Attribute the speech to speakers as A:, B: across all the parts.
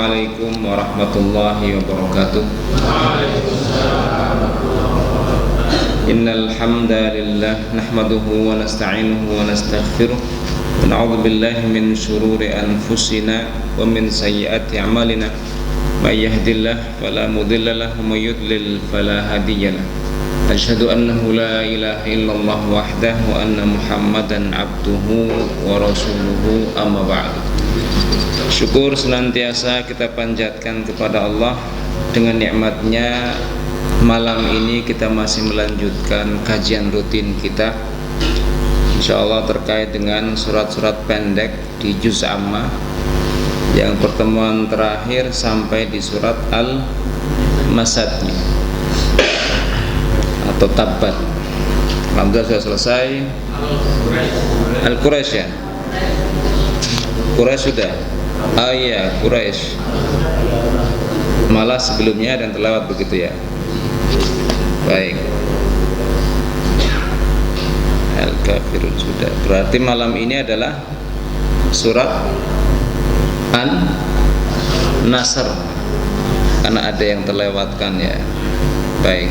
A: Assalamualaikum warahmatullahi wabarakatuh. Innal hamdalillah nahmaduhu wa nasta'inuhu wa nastaghfiruh wa na'udzu billahi min shururi anfusina wa min sayyiati a'malina. May yahdihillahu fala mudilla lahu wa may yudlil fala hadiya lahu. Asyhadu annahu la ilaha illallah wahdahu wa anna Muhammadan abduhu wa rasuluhu amma ba'du. Syukur senantiasa kita panjatkan kepada Allah. Dengan nikmatnya malam ini kita masih melanjutkan kajian rutin kita, insyaallah terkait dengan surat-surat pendek di juz amma. Yang pertemuan terakhir sampai di surat Al-Masad atau Tabbat. Alhamdulillah sudah selesai. Al-Quraisy ya? Quraisy sudah. Ah iya, Quraisy. Malah sebelumnya dan terlewat begitu ya. Baik. Al-Kafirun sudah. Berarti malam ini adalah surat An-Nasr. Karena ada yang terlewatkan ya. Baik.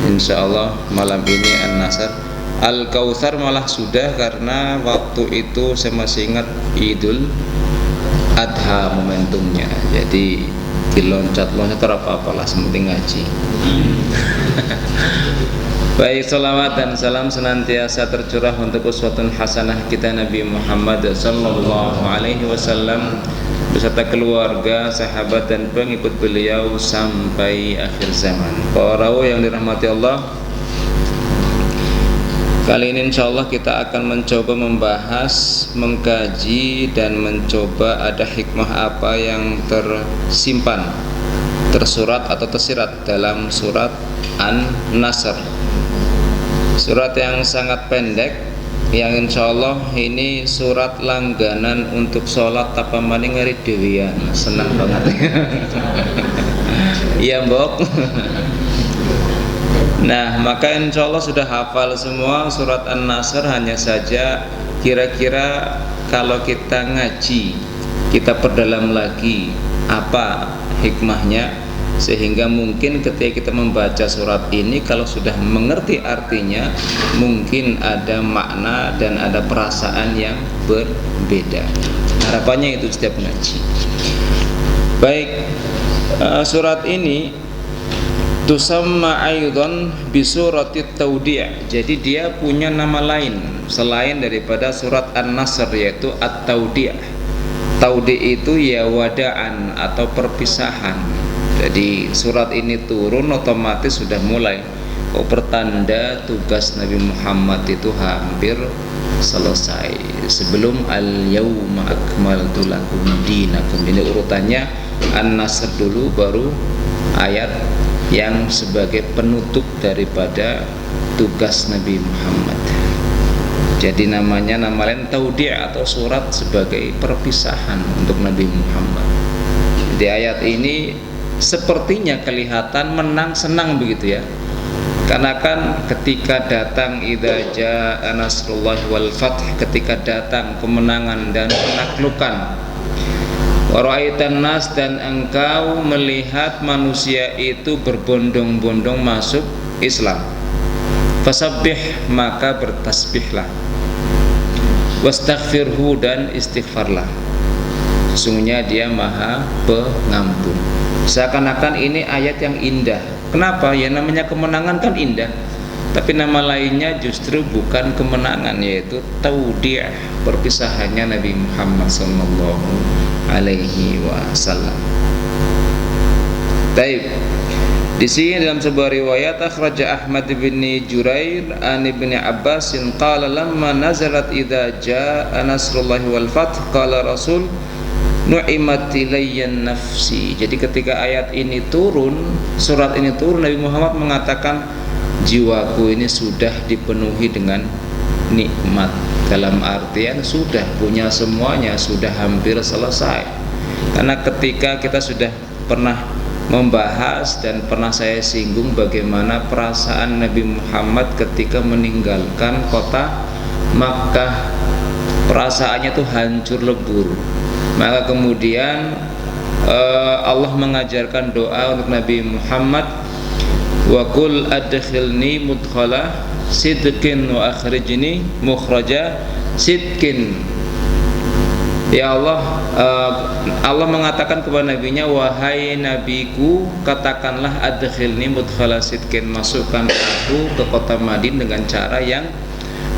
A: Insyaallah malam ini An-Nasr. Al-Kautsar malah sudah, karena waktu itu saya masih ingat Idul Adha momentumnya. Jadi diloncat-loncat apa-apalah, sementing ngaji. Baik, salawat dan salam senantiasa tercurah untuk uswatun hasanah kita Nabi Muhammad sallallahu alaihi wasallam beserta keluarga, sahabat dan pengikut beliau sampai akhir zaman. Para yang dirahmati Allah, kali ini insyaallah kita akan mencoba membahas, mengkaji dan mencoba ada hikmah apa yang tersimpan, tersurat atau tersirat dalam surat An-Nasr. Surat yang sangat pendek, yang insyaallah ini surat langganan untuk sholat tapa maning hari dewian. Senang banget. Iya mbok. Nah, maka insyaallah sudah hafal semua surat An-Nasr. Hanya saja kira-kira kalau kita ngaji, kita perdalam lagi apa hikmahnya, sehingga mungkin ketika kita membaca surat ini, kalau sudah mengerti artinya, mungkin ada makna dan ada perasaan yang berbeda. Harapannya itu setiap ngaji. Baik, surat ini tusamma aidan bisuratit Taudi'. Jadi dia punya nama lain selain daripada surat An-Nasr, yaitu At-Taudi'. Taudi' itu ya wada'an atau perpisahan. Jadi surat ini turun otomatis sudah mulai pertanda tugas Nabi Muhammad itu hampir selesai. Sebelum al-yauma akmaltu lakum dinakum. Ini urutannya An-Nasr dulu, baru ayat yang sebagai penutup daripada tugas Nabi Muhammad. Jadi namanya nama lain Taudi' atau surat sebagai perpisahan untuk Nabi Muhammad. Jadi ayat ini sepertinya kelihatan menang senang begitu ya. Karena kan ketika datang idza jaa nasrullahi wal fath, ketika datang kemenangan dan penaklukan, waraitan nas, dan engkau melihat manusia itu berbondong-bondong masuk Islam, fasabbih, maka bertasbihlah, wastaghfirhu, dan istighfarlah, sesungguhnya dia maha pengampun. Seakan-akan ini ayat yang indah. Kenapa? Ya namanya kemenangan kan indah, tapi nama lainnya justru bukan kemenangan, yaitu Taudi', perpisahannya Nabi Muhammad sallallahu alaihi wasallam. Baik. Di sini dalam sebuah riwayat akhraja Ahmad bin Jurair an Ibnu Abbas qala lamma nazalat idza jaa nasrullahi wal fath qala Rasul nu'imat ilayyan nafsi. Jadi ketika ayat ini turun, surat ini turun, Nabi Muhammad mengatakan jiwaku ini sudah dipenuhi dengan nikmat. Dalam artian sudah punya semuanya, sudah hampir selesai. Karena ketika kita sudah pernah membahas dan pernah saya singgung bagaimana perasaan Nabi Muhammad ketika meninggalkan kota Makkah, perasaannya tuh hancur lebur. Maka kemudian Allah mengajarkan doa untuk Nabi Muhammad, wa qul adkhilni mudkhala sidqin wa akhrijni mukhraja sidqin. Ya Allah, Allah mengatakan kepada nabinya, wahai nabiku, katakanlah adkhilni mudkhala sidqin, masukkan aku ke kota Madinah dengan cara yang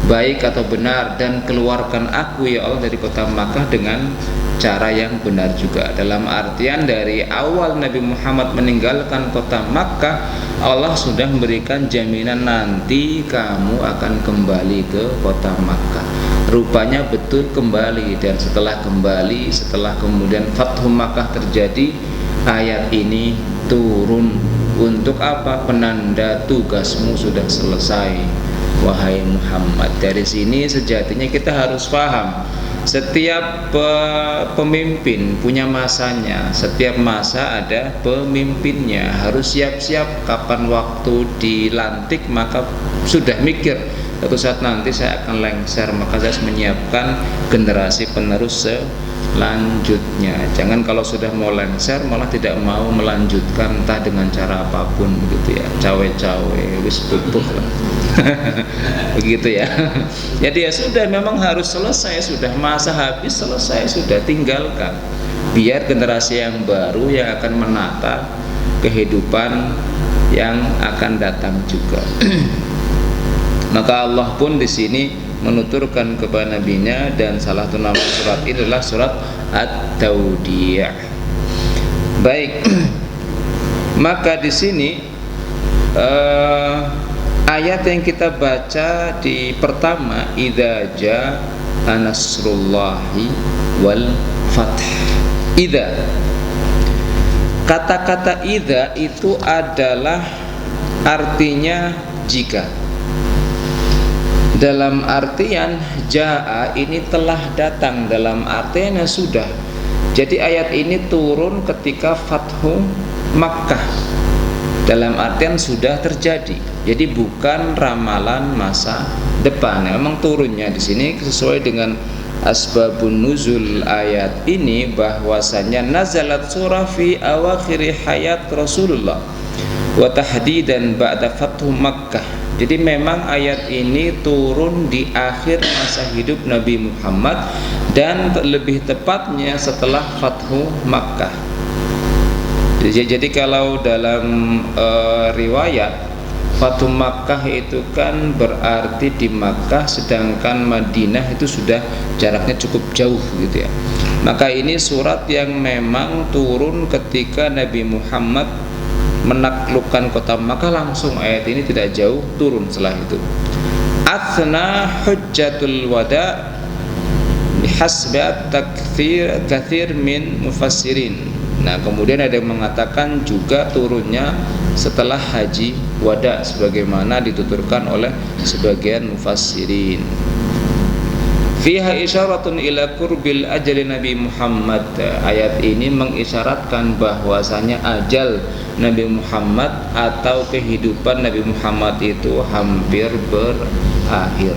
A: baik atau benar, dan keluarkan aku ya Allah dari kota Makkah dengan cara yang benar juga. Dalam artian dari awal Nabi Muhammad meninggalkan kota Makkah, Allah sudah memberikan jaminan nanti kamu akan kembali ke kota Makkah. Rupanya betul kembali, dan setelah kembali, setelah kemudian Fathu Makkah terjadi, ayat ini turun. Untuk apa? Penanda tugasmu sudah selesai, wahai Muhammad. Dari sini sejatinya kita harus paham, setiap pemimpin punya masanya, setiap masa ada pemimpinnya. Harus siap-siap kapan waktu dilantik, maka sudah mikir suatu saat nanti saya akan lengser, maka saya harus menyiapkan generasi penerus selanjutnya. Jangan kalau sudah mau lengser malah tidak mau melanjutkan, entah dengan cara apapun begitu ya, cawe-cawe wis pupuk lah. Begitu ya. Jadi ya sudah, memang harus selesai, sudah masa habis, selesai, sudah tinggalkan, biar generasi yang baru yang akan menata kehidupan yang akan datang juga. Maka Allah pun di sini menuturkan kepada nabinya, dan salah satu nama surat itu adalah surat At-Taudiyah. Baik. Maka di sini ayat yang kita baca di pertama, idza jaa nasrullahi wal fath. Idza, kata-kata idza itu adalah artinya jika. Dalam artian jaa ini telah datang, dalam artian sudah. Jadi ayat ini turun ketika Fathu Makkah, dalam artian sudah terjadi. Jadi bukan ramalan masa depan. Memang turunnya di sini sesuai dengan asbabun nuzul ayat ini, bahwasanya nazalat surah fi awakhir hayat Rasulullah wa tahdidan ba'da Fathu Makkah. Jadi memang ayat ini turun di akhir masa hidup Nabi Muhammad, dan lebih tepatnya setelah Fathu Makkah. Jadi kalau dalam riwayat, Fathu Makkah itu kan berarti di Makkah, sedangkan Madinah itu sudah jaraknya cukup jauh gitu ya. Maka ini surat yang memang turun ketika Nabi Muhammad menaklukkan kota Makkah, langsung ayat ini tidak jauh turun setelah itu. Athna hujjatul wada bihasbat kathir min mufassirin. Nah, kemudian ada yang mengatakan juga turunnya setelah haji wada, sebagaimana dituturkan oleh sebagian mufassirin. Fiha isyaratun ila qurbil ajali Nabi Muhammad. Ayat ini mengisyaratkan bahwasanya ajal Nabi Muhammad atau kehidupan Nabi Muhammad itu hampir berakhir.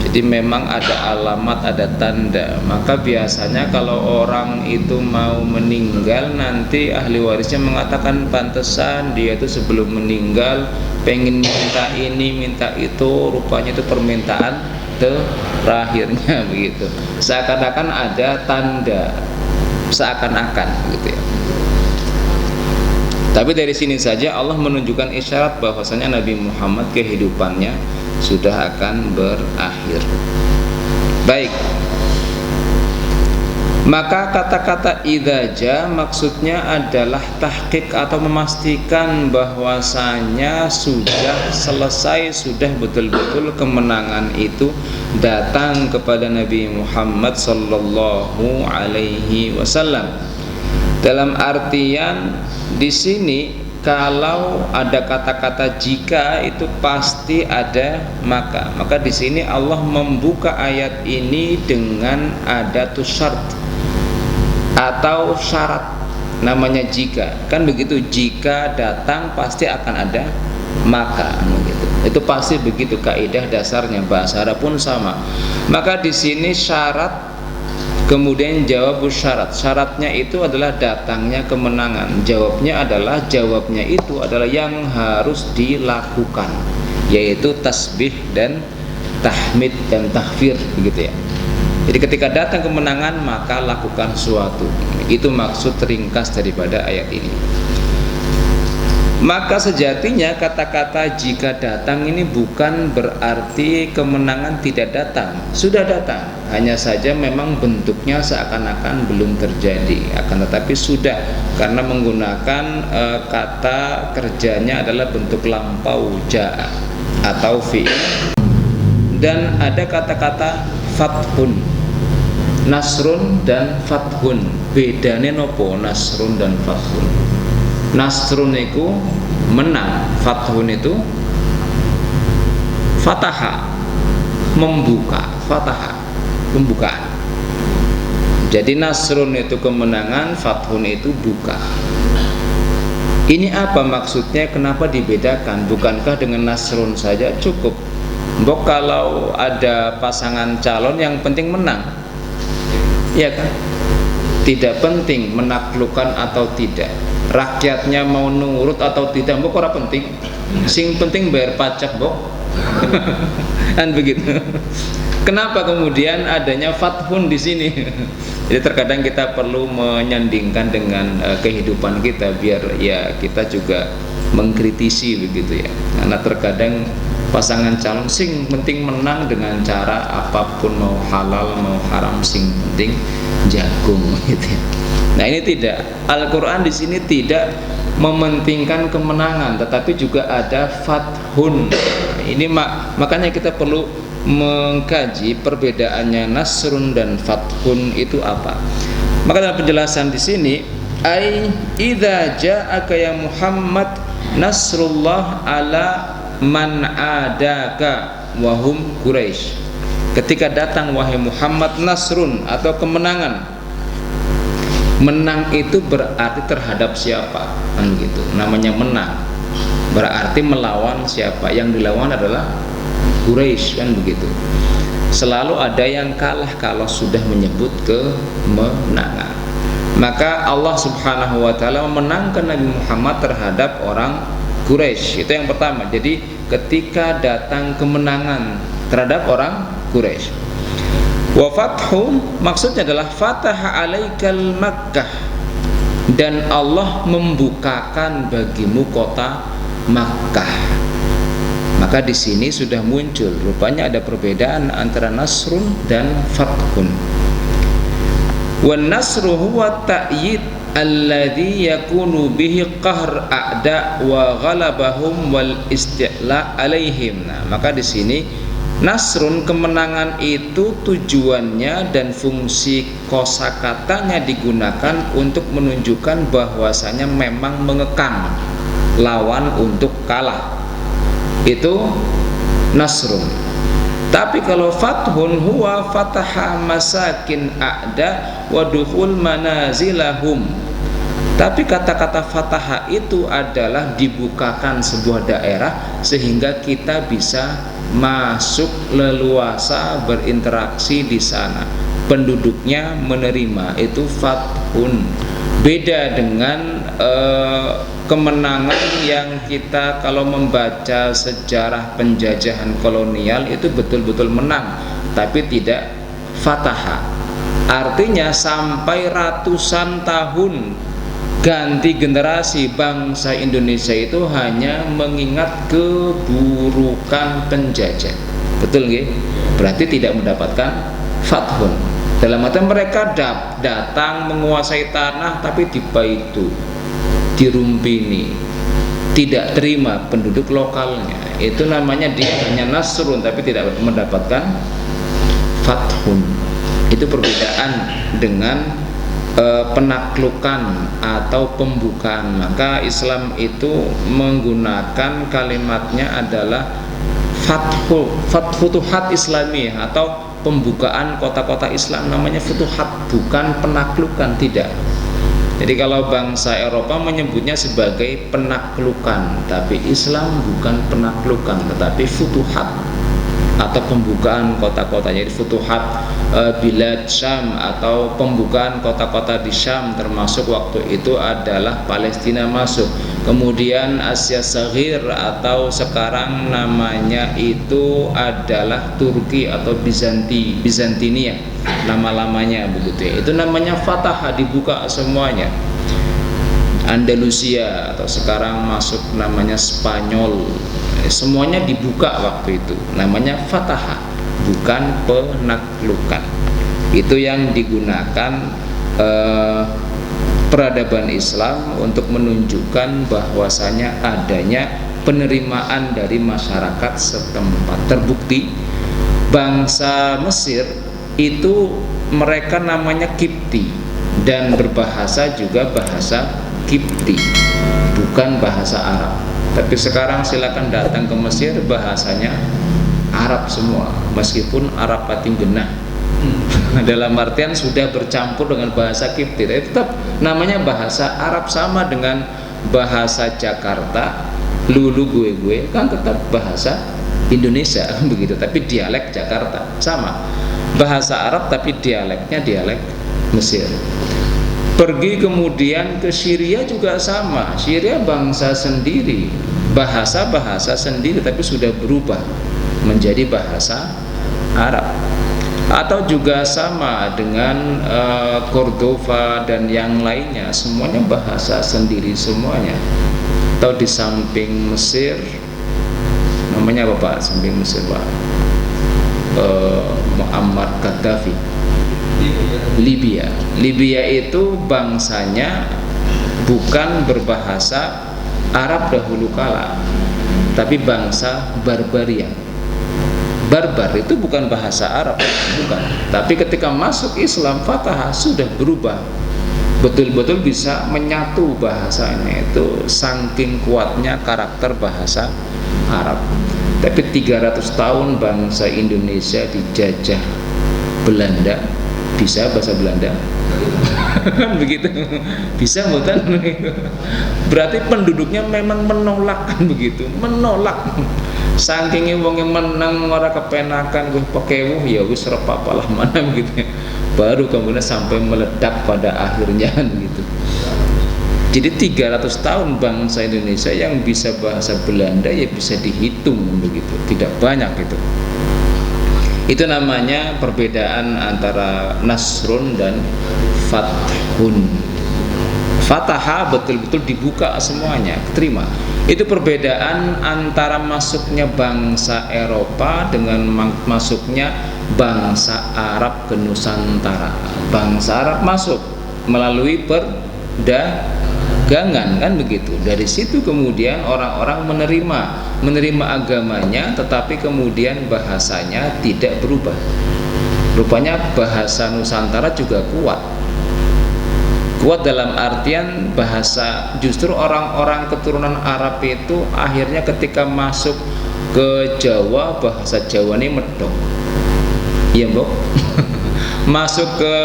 A: Jadi memang ada alamat, ada tanda. Maka biasanya kalau orang itu mau meninggal, nanti ahli warisnya mengatakan pantesan dia itu sebelum meninggal pengen minta ini, minta itu, rupanya itu permintaan terakhirnya begitu. Seakan-akan ada tanda, seakan-akan gitu ya. Tapi dari sini saja Allah menunjukkan isyarat bahwasanya Nabi Muhammad kehidupannya sudah akan berakhir. Baik. Maka kata-kata idza jaa maksudnya adalah tahqiq atau memastikan bahwasanya sudah selesai, sudah betul-betul kemenangan itu datang kepada Nabi Muhammad sallallahu alaihi wasallam. Dalam artian di sini kalau ada kata-kata jika, itu pasti ada maka. Maka di sini Allah membuka ayat ini dengan adatus syart atau syarat, namanya jika. Kan begitu, jika datang pasti akan ada maka begitu. Itu pasti begitu kaidah dasarnya, bahasa Arab pun sama. Maka di sini syarat Kemudian jawab syarat, syaratnya itu adalah datangnya kemenangan. Jawabnya itu adalah yang harus dilakukan, yaitu tasbih dan tahmid dan takbir, begitu ya. Jadi ketika datang kemenangan maka lakukan suatu. Itu maksud ringkas daripada ayat ini. Maka sejatinya kata-kata jika datang ini bukan berarti kemenangan tidak datang. Sudah datang, hanya saja memang bentuknya seakan-akan belum terjadi. Akan tetapi sudah, karena menggunakan kata kerjanya adalah bentuk lampau ja'a atau fi'il. Dan ada kata-kata fathun, nasrun dan fathun. Bedane nopo nasrun dan fathun? Nasrun itu menang, fathun itu fataha, membuka, fataha, pembukaan. Jadi nasrun itu kemenangan, fathun itu buka. Ini apa maksudnya? Kenapa dibedakan? Bukankah dengan nasrun saja cukup? Mbok kalau ada pasangan calon yang penting menang, ya kan? Tidak penting menaklukkan atau tidak, rakyatnya mau nurut atau tidak, mbok ora penting. Sing penting bayar pajak, mbok. Kan begitu. Kenapa kemudian adanya fathun di sini? Jadi terkadang kita perlu menyandingkan dengan kehidupan kita, biar ya kita juga mengkritisi, begitu ya. Karena terkadang pasangan calon sing penting menang dengan cara apapun, mau halal mau haram, sing penting jagung, gitu ya. Nah ini tidak, Al-Quran di sini tidak mementingkan kemenangan, tetapi juga ada fathun. Ini makanya kita perlu mengkaji perbedaannya nasrun dan fathun itu apa. Maka dalam penjelasan di sini, ai idza ja'aka ya Muhammad nasrullah ala man adaka wahum Quraisy. Ketika datang wahai Muhammad nasrun atau kemenangan. Menang itu berarti terhadap siapa? Kan gitu. Namanya menang. Berarti melawan siapa? Yang dilawan adalah Quraisy, kan begitu. Selalu ada yang kalah kalau sudah menyebut kemenangan. Maka Allah Subhanahu wa taala memenangkan Nabi Muhammad terhadap orang Quraisy. Itu yang pertama. Jadi ketika datang kemenangan terhadap orang Quraisy. Wa fathu maksudnya adalah fataha alaikal Makkah, dan Allah membukakan bagimu kota Makkah. Maka di sini sudah muncul rupanya ada perbedaan antara nasrun dan fathun. Wan nasru huwa ta'yid alladhi yakunu bihi qahr a'da wa ghalabahum wal isti'la alaihim. Nah, maka di sini nasrun kemenangan itu tujuannya dan fungsi kosakatanya digunakan untuk menunjukkan bahwasanya memang mengekang lawan untuk kalah. Itu nasrun. Tapi kalau fathun huwa fataha masakin a'da wa dukhul manazilahum. Tapi kata-kata fataha itu adalah dibukakan sebuah daerah sehingga kita bisa masuk leluasa berinteraksi di sana. Penduduknya menerima, itu fathun. Beda dengan kemenangan yang kita kalau membaca sejarah penjajahan kolonial itu betul-betul menang, tapi tidak fataha. Artinya sampai ratusan tahun ganti generasi bangsa Indonesia itu hanya mengingat keburukan penjajah. Betul nggih? Berarti tidak mendapatkan fathun. Dalam arti mereka datang menguasai tanah tapi dibaitu, dirumpini, tidak terima penduduk lokalnya. Itu namanya dia hanya nasrun tapi tidak mendapatkan fathun. Itu perbedaan dengan penaklukan atau pembukaan. Maka Islam itu menggunakan kalimatnya adalah futuhat Islamiyah atau pembukaan kota-kota Islam, namanya futuhat, bukan penaklukan, tidak. Jadi kalau bangsa Eropa menyebutnya sebagai penaklukan, tapi Islam bukan penaklukan tetapi futuhat. atau pembukaan kota-kota, jadi futuhat bilad Syam atau pembukaan kota-kota di Syam, termasuk waktu itu adalah Palestina masuk. Kemudian Asia Saghir atau sekarang namanya itu adalah Turki atau Bizantinia, nama-lamanya begitu ya. Itu namanya Fatah, dibuka semuanya. Andalusia atau sekarang masuk namanya Spanyol, semuanya dibuka waktu itu, namanya Fatah, bukan penaklukan. Itu yang digunakan peradaban Islam untuk menunjukkan bahwasanya adanya penerimaan dari masyarakat setempat. Terbukti bangsa Mesir itu mereka namanya Kipti dan berbahasa juga bahasa Kipti, bukan bahasa Arab. Tapi sekarang silakan datang ke Mesir, bahasanya Arab semua, meskipun Arab pating genah. Dalam artian sudah bercampur dengan bahasa Kipti, tapi tetap namanya bahasa Arab, sama dengan bahasa Jakarta, lulu gue kan tetap bahasa Indonesia begitu, tapi dialek Jakarta sama. Bahasa Arab tapi dialeknya dialek Mesir. Pergi kemudian ke Syria juga sama. Syria bangsa sendiri, bahasa sendiri, tapi sudah berubah menjadi bahasa Arab. Atau juga sama dengan Cordova dan yang lainnya, semuanya bahasa sendiri semuanya. Atau di samping Mesir, namanya apa Pak? Samping Mesir Pak, Muammar Gaddafi. Libya itu bangsanya bukan berbahasa Arab dahulu kala, tapi bangsa Barbarian. Barbar itu bukan bahasa Arab, bukan. Tapi ketika masuk Islam, Fatah sudah berubah, betul-betul bisa menyatu bahasanya. Itu saking kuatnya karakter bahasa Arab. Tapi 300 tahun bangsa Indonesia dijajah Belanda, bisa bahasa Belanda begitu, bisa bukan? Berarti penduduknya memang menolak begitu, menolak. Saking wong menang ora kepenakan gue pakai ya wis repapalah mana begitu. Baru kemudian sampai meledak pada akhirnya gitu. Jadi 300 tahun bangsa Indonesia yang bisa bahasa Belanda ya bisa dihitung begitu, tidak banyak itu. Itu namanya perbedaan antara nasrun dan fathun. Fataha betul-betul dibuka semuanya, terima. Itu perbedaan antara masuknya bangsa Eropa dengan masuknya bangsa Arab ke Nusantara. Bangsa Arab masuk melalui perdagangan, kan begitu. Dari situ kemudian orang-orang menerima agamanya, tetapi kemudian bahasanya tidak berubah. Rupanya bahasa Nusantara juga kuat dalam artian bahasa, justru orang-orang keturunan Arab itu akhirnya ketika masuk ke Jawa, bahasa Jawa ini medok, iya mbok. Masuk ke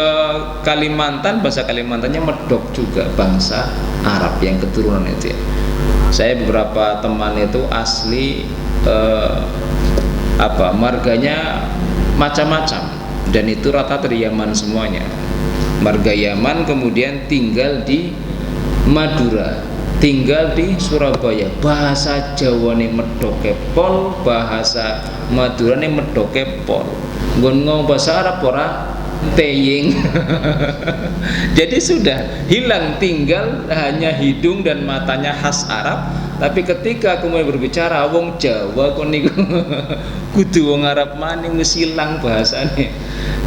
A: Kalimantan, bahasa Kalimantannya medok juga, bangsa Arab yang keturunan itu ya. Saya beberapa teman itu asli marganya macam-macam, dan itu rata dari Yaman semuanya. Marga Yaman kemudian tinggal di Madura, tinggal di Surabaya. Bahasa Jawa nih medoke pol, bahasa Madura nih medoke pol. Ngomong bahasa Arab ora teying. Jadi sudah hilang, tinggal hanya hidung dan matanya khas Arab. Tapi ketika kemudian berbicara wong Jawa kon niku kudu wong Arab maning wis ilang bahasane.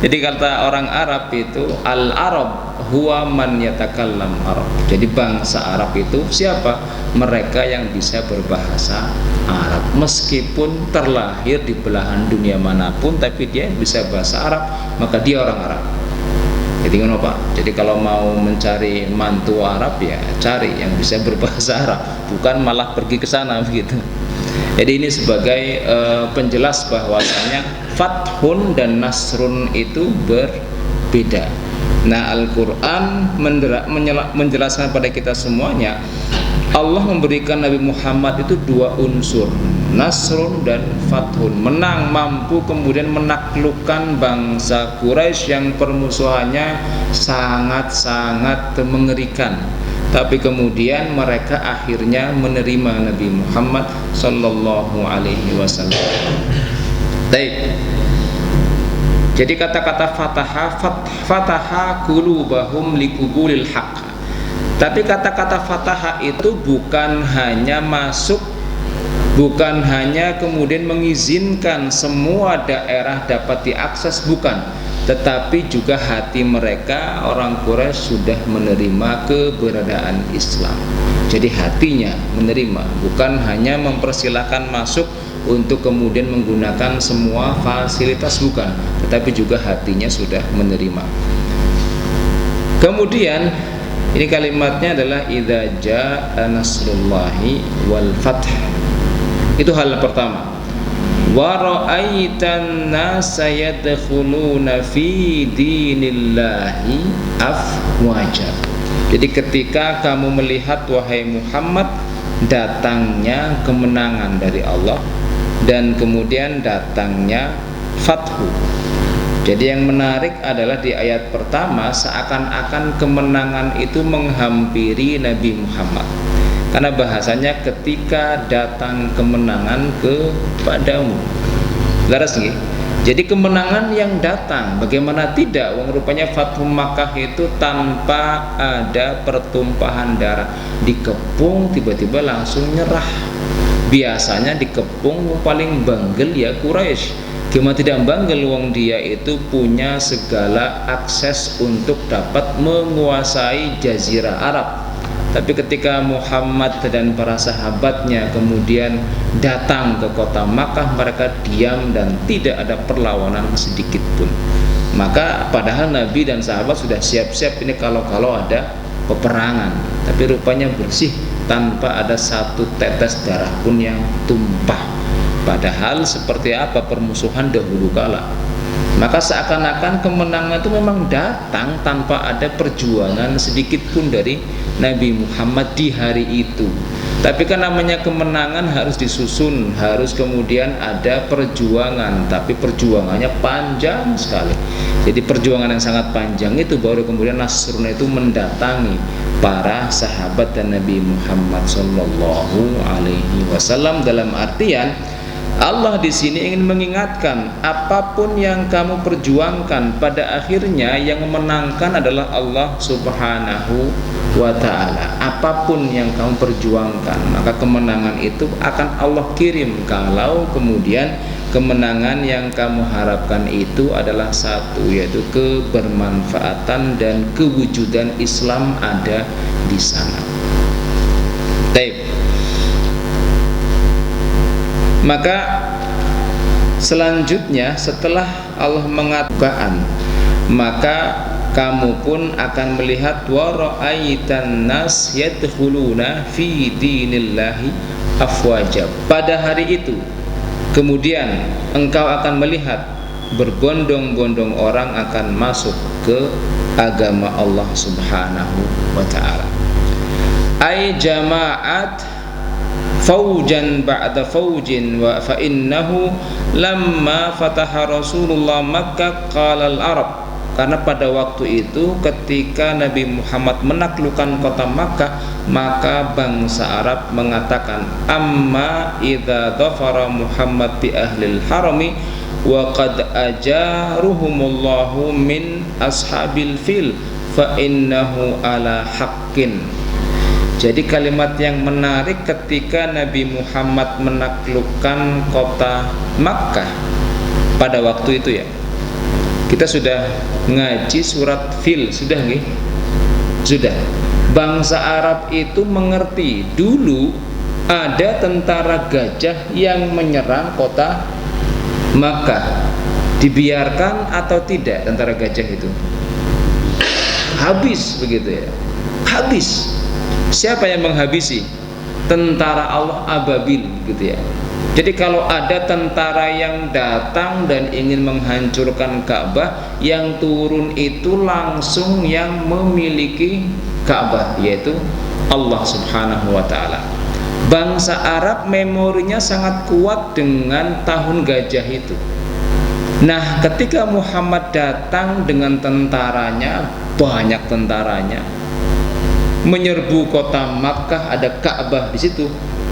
A: Jadi kata orang Arab itu al-Arab huwa man yatakallam Arab. Jadi bangsa Arab itu siapa? Mereka yang bisa berbahasa Arab, meskipun terlahir di belahan dunia manapun, tapi dia bisa bahasa Arab, maka dia orang Arab. Jadi ngono Pak. Jadi kalau mau mencari mantu Arab ya cari yang bisa berbahasa Arab, bukan malah pergi ke sana begitu. Jadi ini sebagai penjelas bahwasanya fathun dan nasrun itu berbeda. Nah, Al-Quran menjelaskan pada kita semuanya, Allah memberikan Nabi Muhammad itu dua unsur, nasrun dan fathun, menang, mampu kemudian menaklukkan bangsa Quraisy yang permusuhannya sangat-sangat mengerikan. Tapi kemudian mereka akhirnya menerima Nabi Muhammad sallallahu alaihi wasallam. Baik. Jadi kata-kata fataha qulubahum liqubulil haqq. Tapi kata-kata fataha itu bukan hanya masuk, bukan hanya kemudian mengizinkan semua daerah dapat diakses, bukan, tetapi juga hati mereka orang Quraisy sudah menerima keberadaan Islam. Jadi hatinya menerima, bukan hanya mempersilahkan masuk untuk kemudian menggunakan semua fasilitas, bukan, tetapi juga hatinya sudah menerima. Kemudian ini kalimatnya adalah idza jaa nasrullahi wal fath. Itu hal pertama. Wa ra'aitan nasa yadkhuluna fi dinillahi afwaja. Jadi ketika kamu melihat wahai Muhammad datangnya kemenangan dari Allah dan kemudian datangnya fathu. Jadi yang menarik adalah di ayat pertama seakan-akan kemenangan itu menghampiri Nabi Muhammad. Karena bahasanya ketika datang kemenangan kepadamu. Laras nggih? Jadi kemenangan yang datang, bagaimana tidak? Wong rupanya Fathu Makkah itu tanpa ada pertumpahan darah. Dikepung tiba-tiba langsung nyerah. Biasanya dikepung paling banggel ya Quraisy. Gimana tidak banggel, wong dia itu punya segala akses untuk dapat menguasai Jazirah Arab. Tapi ketika Muhammad dan para sahabatnya kemudian datang ke kota Makkah, mereka diam dan tidak ada perlawanan sedikit pun. Maka padahal Nabi dan sahabat sudah siap-siap ini kalau ada peperangan, tapi rupanya bersih tanpa ada satu tetes darah pun yang tumpah. Padahal seperti apa permusuhan dahulu kala. Maka seakan-akan kemenangan itu memang datang tanpa ada perjuangan sedikit pun dari Nabi Muhammad di hari itu. Tapi kan namanya kemenangan harus disusun, harus kemudian ada perjuangan, tapi perjuangannya panjang sekali. Jadi perjuangan yang sangat panjang itu baru kemudian nasrun itu mendatangi para sahabat dan Nabi Muhammad sallallahu alaihi wasallam. Dalam artian Allah di sini ingin mengingatkan, apapun yang kamu perjuangkan pada akhirnya yang memenangkan adalah Allah Subhanahu wa ta'ala. Apapun yang kamu perjuangkan, maka kemenangan itu akan Allah kirim kalau kemudian kemenangan yang kamu harapkan itu adalah satu, yaitu kebermanfaatan dan kewujudan Islam ada di sana. Baik. Maka selanjutnya setelah Allah mengatakan, maka kamu pun akan melihat wa ra'aitan nas yadkhuluna fi dinillahi afwaja. Pada hari itu kemudian engkau akan melihat berbondong-bondong orang akan masuk ke agama Allah Subhanahu wa ta'ala. Ai jama'at faujan ba'da faujin wa fa innahu lamma fataha Rasulullah Makkah qala al-Arab. Karena pada waktu itu ketika Nabi Muhammad menaklukkan kota Makkah, maka bangsa Arab mengatakan, amma idza dhafara Muhammad bi ahlil harami wa qad ajaruhumullahu min ashabil fil fa innahu ala haqqin. Jadi kalimat yang menarik ketika Nabi Muhammad menaklukkan kota Makkah pada waktu itu ya. Kita sudah ngaji surat Fil, sudah nggih? Sudah. Bangsa Arab itu mengerti dulu ada tentara gajah yang menyerang kota Makkah. Dibiarkan atau tidak tentara gajah itu? Habis begitu ya. Habis. Siapa yang menghabisi? Tentara Allah ababil gitu ya. Jadi kalau ada tentara yang datang dan ingin menghancurkan Ka'bah, yang turun itu langsung yang memiliki Ka'bah, yaitu Allah Subhanahu wa ta'ala. Bangsa Arab memorinya sangat kuat dengan tahun gajah itu. Nah, ketika Muhammad datang dengan tentaranya, banyak tentaranya, menyerbu kota Makkah, ada Ka'bah di situ.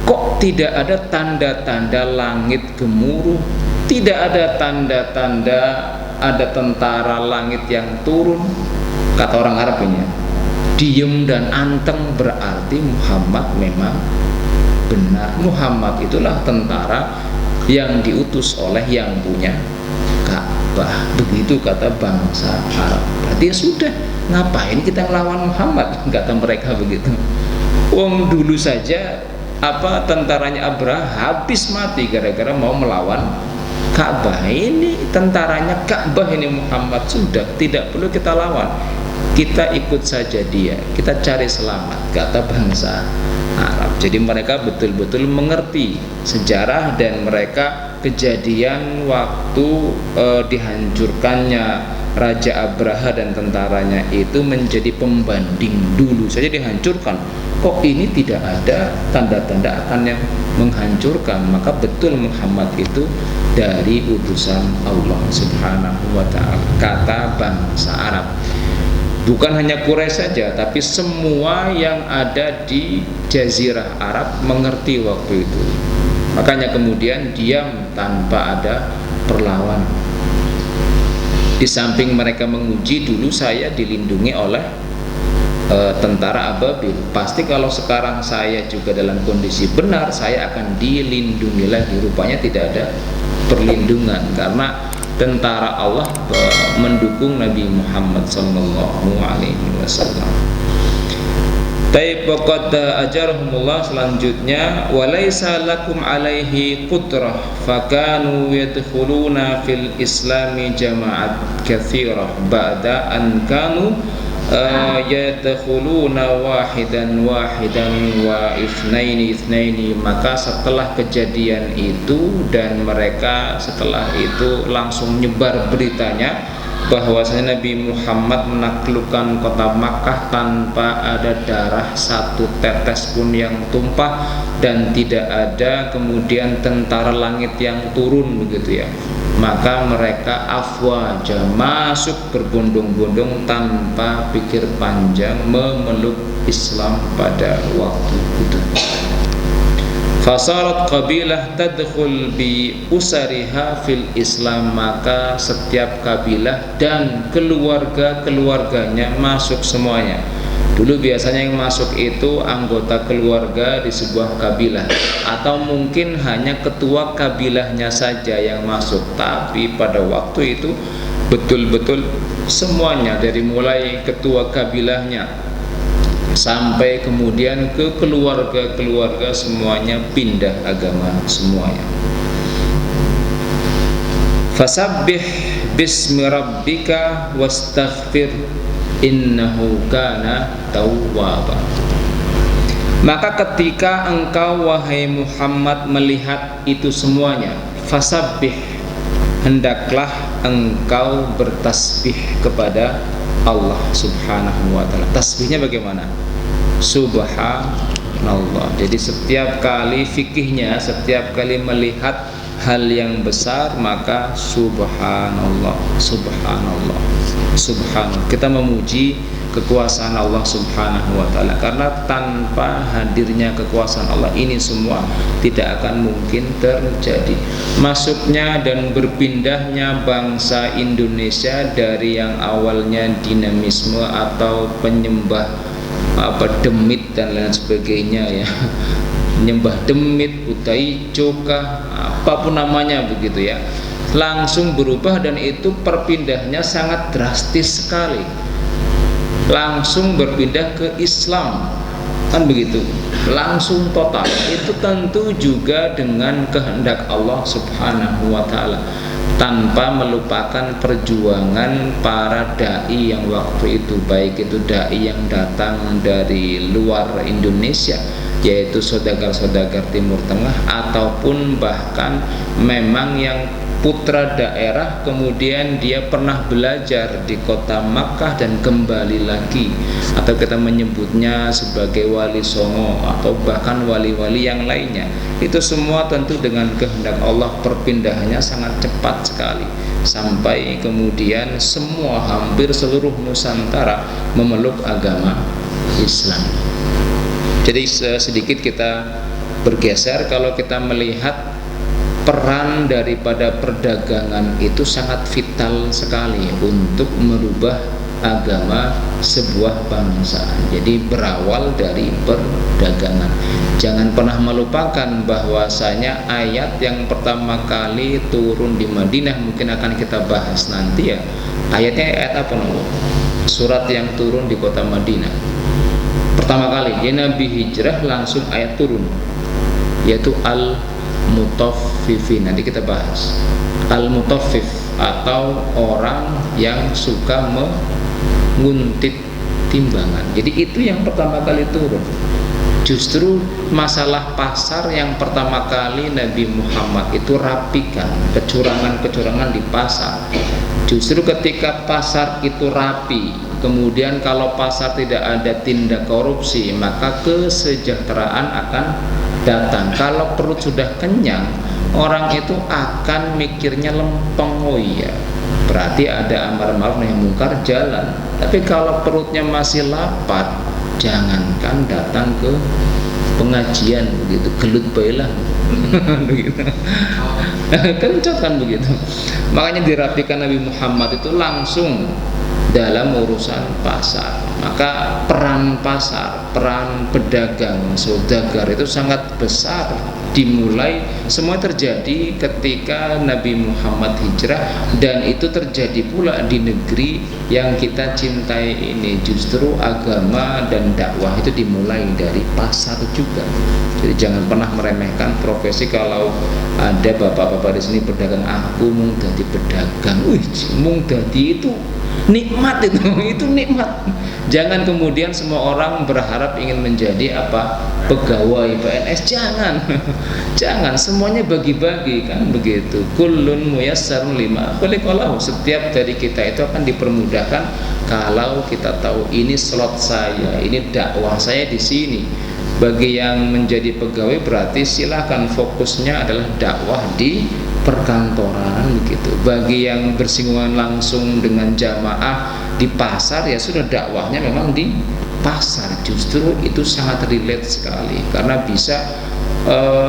A: Kok tidak ada tanda-tanda langit gemuruh? Tidak ada tanda-tanda ada tentara langit yang turun. Kata orang Arab ini, diem dan anteng, berarti Muhammad memang benar. Muhammad itulah tentara yang diutus oleh yang punya Ka'bah. Begitu kata bangsa Arab. Berarti ya sudah, ngapain kita ngelawan Muhammad, kata mereka begitu. Wong dulu saja tentaranya Abraha habis mati gara-gara mau melawan Ka'bah. Ini tentaranya Ka'bah, ini Muhammad, sudah tidak perlu kita lawan, kita ikut saja dia, kita cari selamat, kata bangsa Arab. Jadi mereka betul-betul mengerti sejarah, dan mereka kejadian waktu dihancurkannya Raja Abraha dan tentaranya itu menjadi pembanding. Dulu saja dihancurkan, kok ini tidak ada tanda-tanda akan yang menghancurkan. Maka betul Muhammad itu dari utusan Allah Subhanahu wa ta'ala, kata bangsa Arab. Bukan hanya Quraisy saja, tapi semua yang ada di Jazirah Arab mengerti waktu itu. Makanya kemudian diam tanpa ada perlawanan. Di samping mereka menguji, dulu saya dilindungi oleh tentara ababil. Pasti kalau sekarang saya juga dalam kondisi benar, saya akan dilindungi lagi. Rupanya tidak ada perlindungan, karena tentara Allah mendukung Nabi Muhammad SAW. Taibaqad ajarahumullah, selanjutnya walaysa lakum alaihi qudrah fakanu yadkhuluna fil islami jama'at katsirah ba'da an kanu yadkhuluna wahidan wa ithnaini. Maka setelah kejadian itu, dan mereka setelah itu langsung menyebar beritanya bahwasanya Nabi Muhammad menaklukkan kota Makkah tanpa ada darah satu tetes pun yang tumpah, dan tidak ada kemudian tentara langit yang turun, begitu ya. Maka mereka afwaja, masuk berbondong-bondong tanpa pikir panjang, memeluk Islam pada waktu itu. Fasarat qabilah tadkhul bi usariha fil Islam. Maka setiap kabilah dan keluarga-keluarganya masuk semuanya. Dulu biasanya yang masuk itu anggota keluarga di sebuah kabilah, atau mungkin hanya ketua kabilahnya saja yang masuk. Tapi pada waktu itu betul-betul semuanya, dari mulai ketua kabilahnya sampai kemudian ke keluarga-keluarga, semuanya pindah agama semuanya. Fasabbih bismi rabbika wastaghfir innahu kana tawwaba. Maka ketika engkau wahai Muhammad melihat itu semuanya, fasabbih, hendaklah engkau bertasbih kepada Allah Subhanahu wa ta'ala. Tasbihnya bagaimana? Subhanallah. Jadi setiap kali fikihnya, setiap kali melihat hal yang besar, maka subhanallah, subhanallah, subhanallah. Kita memuji kekuasaan Allah Subhanahu wa ta'ala, karena tanpa hadirnya kekuasaan Allah ini semua tidak akan mungkin terjadi. Masuknya dan berpindahnya bangsa Indonesia dari yang awalnya dinamisme atau penyembah demit dan lain sebagainya ya, menyembah demit, utaijo kah, apapun namanya begitu ya, langsung berubah. Dan itu perpindahnya sangat drastis sekali, langsung berpindah ke Islam, kan begitu, langsung total. Itu tentu juga dengan kehendak Allah Subhanahu wa ta'ala, tanpa melupakan perjuangan para dai yang waktu itu, baik itu dai yang datang dari luar Indonesia, yaitu saudagar-saudagar Timur Tengah, ataupun bahkan memang yang putra daerah, kemudian dia pernah belajar di kota Makkah dan kembali lagi, atau kita menyebutnya sebagai wali songo atau bahkan wali-wali yang lainnya. Itu semua tentu dengan kehendak Allah, perpindahannya sangat cepat sekali, sampai kemudian semua, hampir seluruh Nusantara memeluk agama Islam. Jadi sedikit kita bergeser, kalau kita melihat peran daripada perdagangan itu sangat vital sekali untuk merubah agama sebuah bangsa. Jadi berawal dari perdagangan. Jangan pernah melupakan bahwasanya ayat yang pertama kali turun di Madinah, mungkin akan kita bahas nanti ya. Ayatnya ayat apa nih? Surat yang turun di kota Madinah. Pertama kali Nabi hijrah langsung ayat turun, yaitu Al-Mutaffifin. Nanti kita bahas Al-Mutaffif, atau orang yang suka menguntit timbangan. Jadi itu yang pertama kali turun. Justru masalah pasar yang pertama kali Nabi Muhammad itu rapikan kecurangan-kecurangan di pasar. Justru ketika pasar itu rapi, kemudian kalau pasar tidak ada tindak korupsi, maka kesejahteraan akan datang. Kalau perut sudah kenyang, orang itu akan mikirnya lempeng. Oh iya, berarti ada amar ma'ruf nahi munkar jalan. Tapi kalau perutnya masih lapar, jangankan datang ke pengajian begitu, gelut baiklah begitu. Kencot kan begitu. Makanya dirapikan Nabi Muhammad itu langsung dalam urusan pasar. Maka peran pasar, peran pedagang, saudagar itu sangat besar. Dimulai semua terjadi ketika Nabi Muhammad hijrah, dan itu terjadi pula di negeri yang kita cintai ini. Justru agama dan dakwah itu dimulai dari pasar juga. Jadi jangan pernah meremehkan profesi. Kalau ada bapak-bapak di sini pedagang, aku mau jadi pedagang, mau jadi itu nikmat, itu nikmat. Jangan kemudian semua orang berharap ingin menjadi apa, pegawai PNS. Jangan semuanya bagi-bagi kan begitu. Kullun muyassarun lima khuliqalahu. Setiap dari kita itu akan dipermudahkan kalau kita tahu ini slot saya, ini dakwah saya di sini. Bagi yang menjadi pegawai berarti silakan fokusnya adalah dakwah di perkantoran begitu. Bagi yang bersinggungan langsung dengan jamaah di pasar, ya sudah, dakwahnya memang di pasar. Justru itu sangat relate sekali, karena bisa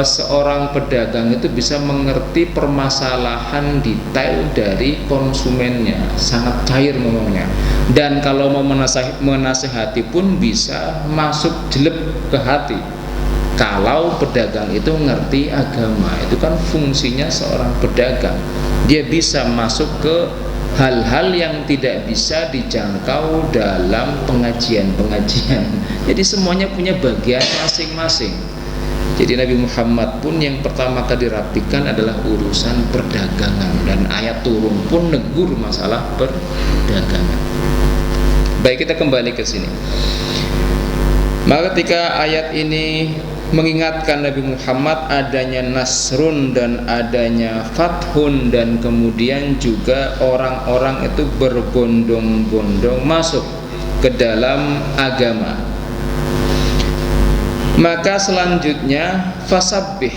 A: seorang pedagang itu bisa mengerti permasalahan detail dari konsumennya, sangat cair ngomongnya. Dan kalau mau menasehati pun bisa masuk jelek ke hati. Kalau pedagang itu ngerti agama, itu kan fungsinya seorang pedagang. Dia bisa masuk ke hal-hal yang tidak bisa dijangkau dalam pengajian-pengajian. Jadi semuanya punya bagian masing-masing. Jadi Nabi Muhammad pun yang pertama kali dirapikan adalah urusan perdagangan, dan ayat turun pun negur masalah perdagangan. Baik, kita kembali ke sini. Maka ketika ayat ini mengingatkan Nabi Muhammad adanya nasrun dan adanya fathun, dan kemudian juga orang-orang itu berbondong-bondong masuk ke dalam agama, maka selanjutnya fasabbih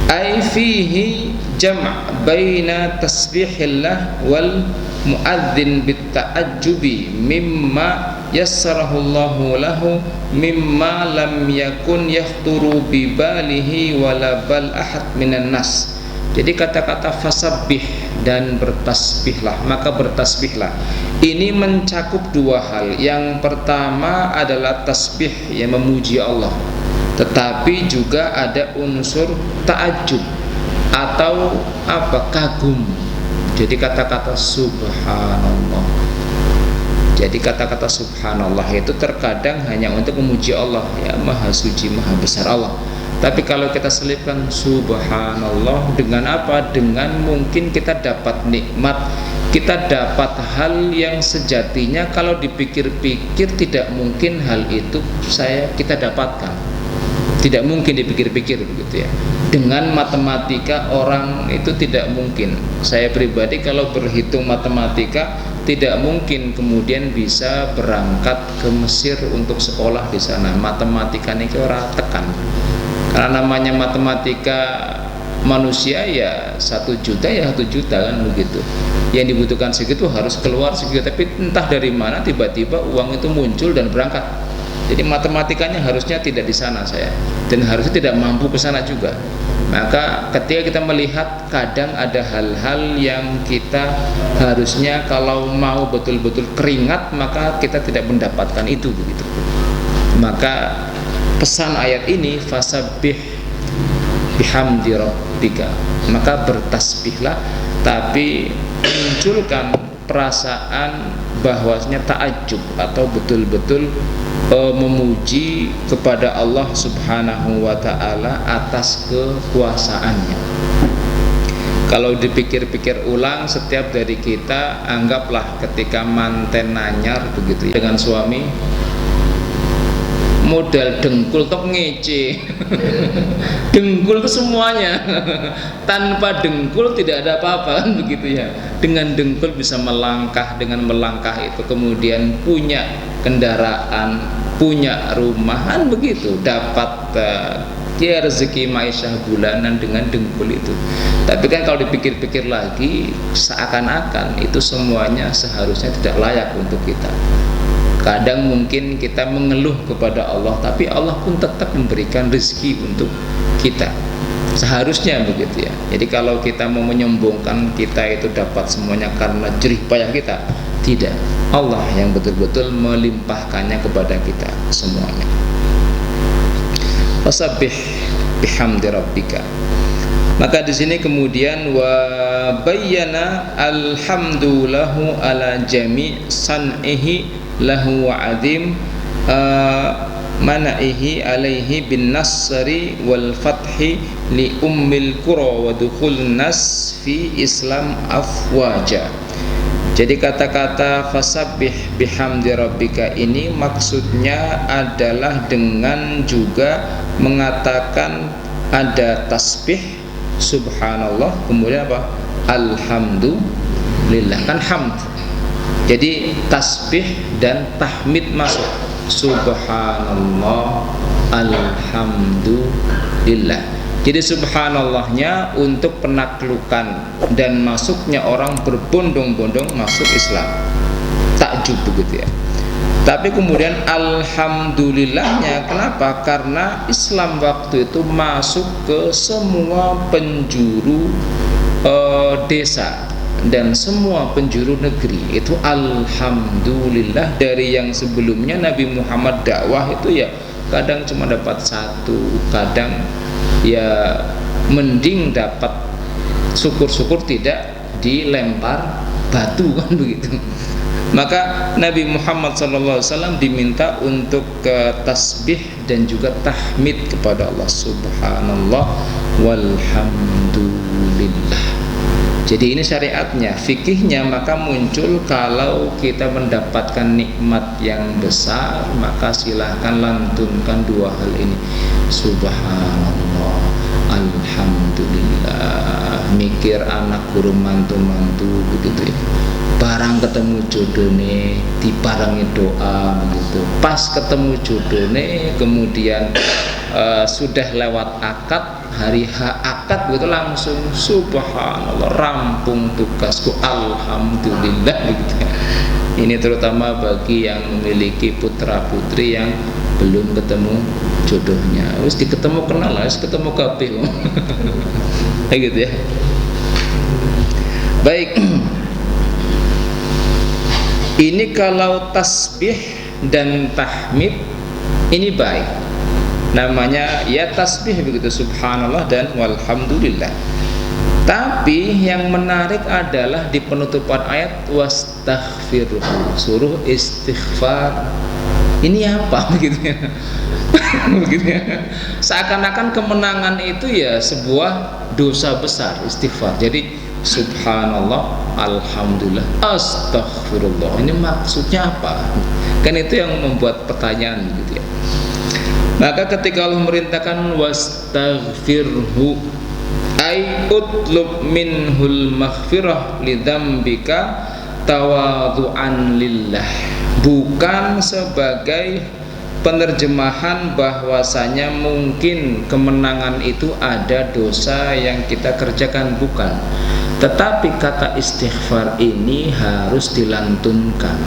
A: ay fihi jam' baina tasbihillah wal muadzin bit ta'ajjubi mimma yassarahullahu lahu mimma lam yakun yahturu bi balihi wala bal ahad minan nas. Jadi kata-kata fasabbih dan bertasbihlah, maka bertasbihlah ini mencakup dua hal. Yang pertama adalah tasbih, yang memuji Allah, tetapi juga ada unsur ta'ajub atau apa, kagum. Jadi kata-kata subhanallah. Jadi kata-kata subhanallah itu terkadang hanya untuk memuji Allah, ya maha suci, maha besar Allah. Tapi kalau kita selipkan subhanallah dengan apa? Dengan mungkin kita dapat nikmat, kita dapat hal yang sejatinya kalau dipikir-pikir tidak mungkin hal itu kita dapatkan. Tidak mungkin dipikir-pikir begitu ya. Dengan matematika orang itu tidak mungkin. Saya pribadi kalau berhitung matematika tidak mungkin kemudian bisa berangkat ke Mesir untuk sekolah di sana. Matematika ini orang tekan. Karena namanya matematika manusia ya 1 juta ya 1 juta kan begitu. Yang dibutuhkan segitu harus keluar segitu. Tapi entah dari mana tiba-tiba uang itu muncul dan berangkat. Jadi matematikanya harusnya tidak di sana saya, dan harusnya tidak mampu ke sana juga. Maka ketika kita melihat kadang ada hal-hal yang kita harusnya kalau mau betul-betul keringat maka kita tidak mendapatkan itu begitu. Maka pesan ayat ini fasabbih bihamdi rabbika, maka bertasbihlah tapi munculkan perasaan bahwasanya ta'ajub atau betul-betul memuji kepada Allah Subhanahu wa ta'ala atas kekuasaannya. Kalau dipikir-pikir ulang, setiap dari kita anggaplah ketika manten nanyar begitu ya, dengan suami modal dengkul tok ngece. Dengkul itu semuanya. Tanpa dengkul tidak ada apa-apa kan begitu ya. Dengan dengkul bisa melangkah, dengan melangkah itu kemudian punya kendaraan, punya rumahan begitu, dapat ya rezeki maisha bulanan dengan dengkul itu. Tapi kan kalau dipikir-pikir lagi, seakan-akan itu semuanya seharusnya tidak layak untuk kita. Kadang mungkin kita mengeluh kepada Allah, tapi Allah pun tetap memberikan rezeki untuk kita. Seharusnya begitu ya. Jadi kalau kita mau menyombongkan kita itu dapat semuanya karena jerih payah kita, tidak. Allah yang betul-betul melimpahkannya kepada kita semuanya. Fasabbih bihamdi rabbika. Maka di sini kemudian wa bayyana alhamdulillahu ala jami' san'ihi lahu wa adim manaihi alaihi bin nasri wal fathi li ummil qura wa dukhul nas fi islam afwaja. Jadi kata-kata fasabbih bihamdi rabbika ini maksudnya adalah dengan juga mengatakan ada tasbih subhanallah, kemudian apa? Alhamdulillah, kan hamd. Jadi tasbih dan tahmid masuk. Subhanallah, alhamdulillah. Jadi subhanallahnya untuk penaklukan dan masuknya orang berbondong-bondong masuk Islam. Takjub begitu ya. Tapi kemudian alhamdulillahnya kenapa? Karena Islam waktu itu masuk ke semua penjuru desa dan semua penjuru negeri. Itu alhamdulillah. Dari yang sebelumnya Nabi Muhammad dakwah itu ya kadang cuma dapat 1, kadang ya mending dapat syukur-syukur tidak dilempar batu kan begitu. Maka Nabi Muhammad SAW diminta untuk tasbih dan juga tahmid kepada Allah subhanallah walhamdulillah. Jadi ini syariatnya, fikihnya. Maka muncul kalau kita mendapatkan nikmat yang besar, maka silahkan lantunkan 2 hal ini, subhanallah alhamdulillah. Mikir anak guru mantu-mantu begitu ya, barang ketemu jodohnya diparangi doa begitu. Pas ketemu jodohnya kemudian sudah lewat akad, hari akad begitu langsung subhanallah, rampung tugasku alhamdulillah begitu. Ini terutama bagi yang memiliki putra putri yang belum ketemu jodohnya. Wis diketemu kenal lah, wis ketemu kabeh. Kayak gitu ya. Baik. Ini kalau tasbih dan tahmid ini baik. Namanya ya tasbih begitu, subhanallah dan walhamdulillah. Tapi yang menarik adalah di penutupan ayat wastaghfirhu, suruh istighfar. Ini apa begitu ya? Begitu ya. Seakan-akan kemenangan itu ya sebuah dosa besar, istighfar. Jadi subhanallah, alhamdulillah, astaghfirullah. Ini maksudnya apa? Kan itu yang membuat pertanyaan gitu ya. Maka ketika Allah merintahkan wastaghfirhu ay utlub minhul maghfirah lidzambika tawadhu'an lillah, bukan sebagai penerjemahan bahwasanya mungkin kemenangan itu ada dosa yang kita kerjakan, bukan. Tetapi kata istighfar ini harus dilantunkan.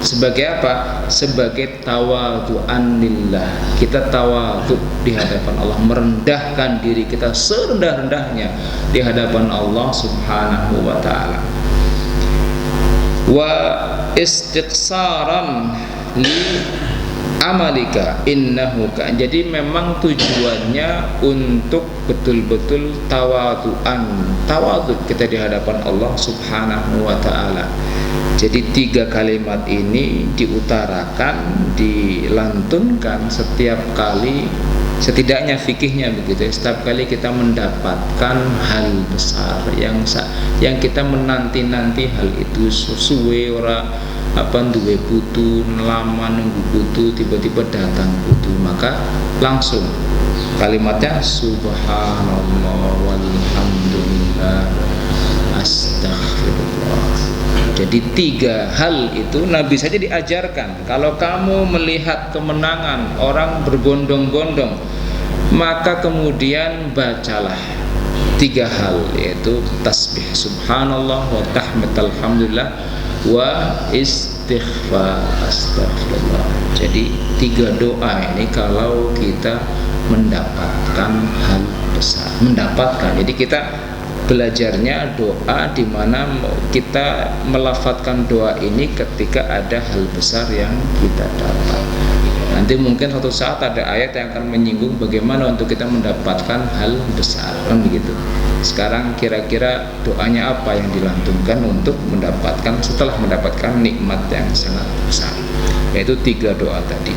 A: Sebagai apa? Sebagai tawadhu'an lillah. Kita tawadhu di hadapan Allah, merendahkan diri kita serendah-rendahnya di hadapan Allah Subhanahu wa taala. Wa istiqsaran li amalika innahu ka. Jadi memang tujuannya untuk betul-betul tawadhu kita di hadapan Allah Subhanahu wa taala. Jadi 3 kalimat ini diutarakan, dilantunkan setiap kali, setidaknya fikihnya begitu ya, setiap kali kita mendapatkan hal besar yang kita menanti-nanti hal itu sesuai ora duwe putu, lama nunggu putu, tiba-tiba datang putu, maka langsung kalimatnya subhanallah walhamdulillah astaghfirullah. Jadi 3 hal itu Nabi saja diajarkan. Kalau kamu melihat kemenangan orang berbondong-bondong, maka kemudian bacalah 3 hal, yaitu tasbih subhanallah wa tahmid alhamdulillah wa istighfar astaghfirullah. Jadi 3 doa ini kalau kita mendapatkan hal besar, jadi kita belajarnya doa di mana kita melafadzkan doa ini ketika ada hal besar yang kita dapat. Nanti mungkin suatu saat ada ayat yang akan menyinggung bagaimana untuk kita mendapatkan hal besar, kan begitu. Sekarang kira-kira doanya apa yang dilantunkan untuk mendapatkan, setelah mendapatkan nikmat yang sangat besar, yaitu 3 doa tadi.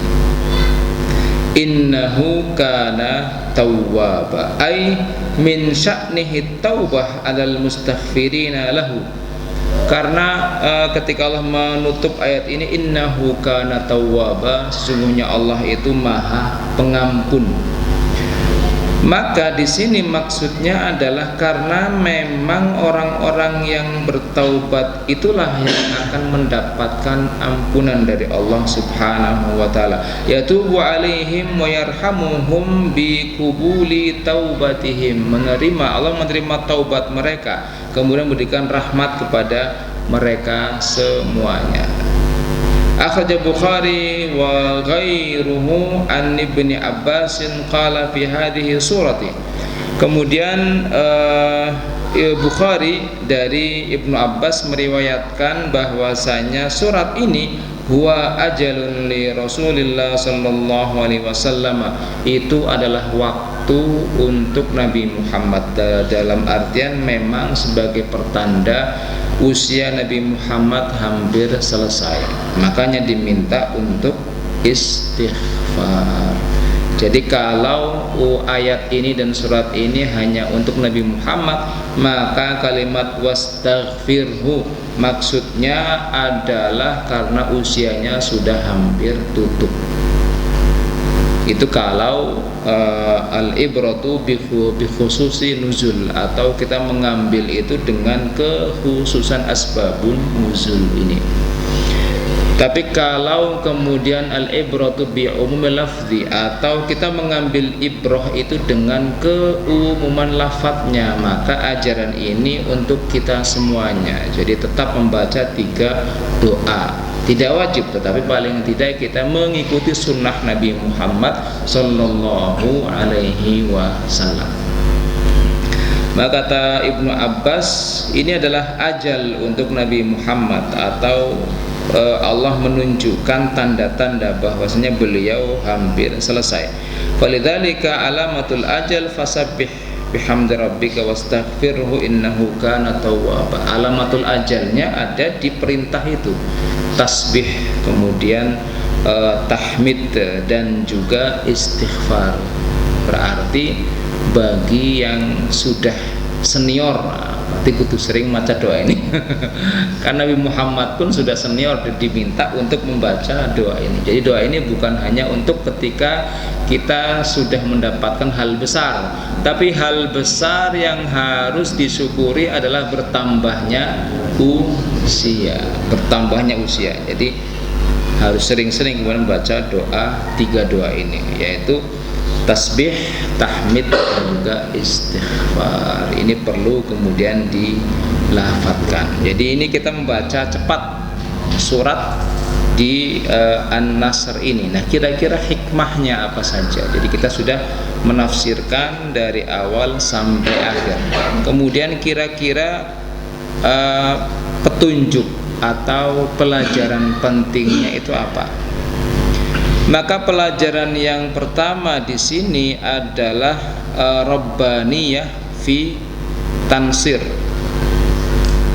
A: Innahu kana tawwaba ay min sya'nihi taubah alal mustaghfirina lahu. Karena ketika Allah menutup ayat ini, innahu kana tawwaba, sesungguhnya Allah itu maha pengampun. Maka di sini maksudnya adalah karena memang orang-orang yang bertaubat itulah yang akan mendapatkan ampunan dari Allah Subhanahu wa taala. Yatubu alaihim wa yarhamuhum bi qubuli taubatihim. Allah menerima taubat mereka, kemudian memberikan rahmat kepada mereka semuanya. Akhraja Bukhari wa ghairuhu an Ibni Abbas qala fi hadhihi surati. Kemudian Bukhari dari Ibnu Abbas meriwayatkan bahwasanya surat ini huwa ajalun li Rasulillah sallallahu alaihi wasallam, itu adalah waktu untuk Nabi Muhammad, dalam artian memang sebagai pertanda usia Nabi Muhammad hampir selesai, makanya diminta untuk istighfar. Jadi kalau ayat ini dan surat ini hanya untuk Nabi Muhammad, maka kalimat wastaghfirhu maksudnya adalah karena usianya sudah hampir tutup. Itu kalau al-ibratu bi khususi nuzul, atau kita mengambil itu dengan kekhususan asbabun nuzul ini. Tapi kalau kemudian al-ibratu bi umumil lafzi, atau kita mengambil ibrah itu dengan keumuman lafadznya, maka ajaran ini untuk kita semuanya. Jadi tetap membaca 3 doa. Tidak wajib, tetapi paling tidak kita mengikuti sunnah Nabi Muhammad sallallahu alaihi wasallam. Maka kata Ibnu Abbas, ini adalah ajal untuk Nabi Muhammad, atau Allah menunjukkan tanda-tanda bahwasanya beliau hampir selesai. Falidzalika alamatul ajal fasabbih bihamdi rabbika wastaghfirhu innahu kana tawwaba. Alamatul ajalnya ada di perintah itu, tasbih, kemudian tahmid dan juga istighfar. Berarti bagi yang sudah senior berarti kudu sering maca doa ini. Karena Nabi Muhammad pun sudah senior diminta untuk membaca doa ini. Jadi doa ini bukan hanya untuk ketika kita sudah mendapatkan hal besar, tapi hal besar yang harus disyukuri adalah bertambahnya usia. Jadi harus sering-sering kemudian membaca doa, 3 doa ini, yaitu tasbih, tahmid, dan juga istighfar. Ini perlu kemudian dilafadzkan. Jadi ini kita membaca cepat surat di An-Nasr ini. Nah, kira-kira hikmahnya apa saja? Jadi kita sudah menafsirkan dari awal sampai akhir. Kemudian kira-kira petunjuk atau pelajaran pentingnya itu apa? Maka pelajaran yang pertama di sini adalah Rabbaniyah fi tansir,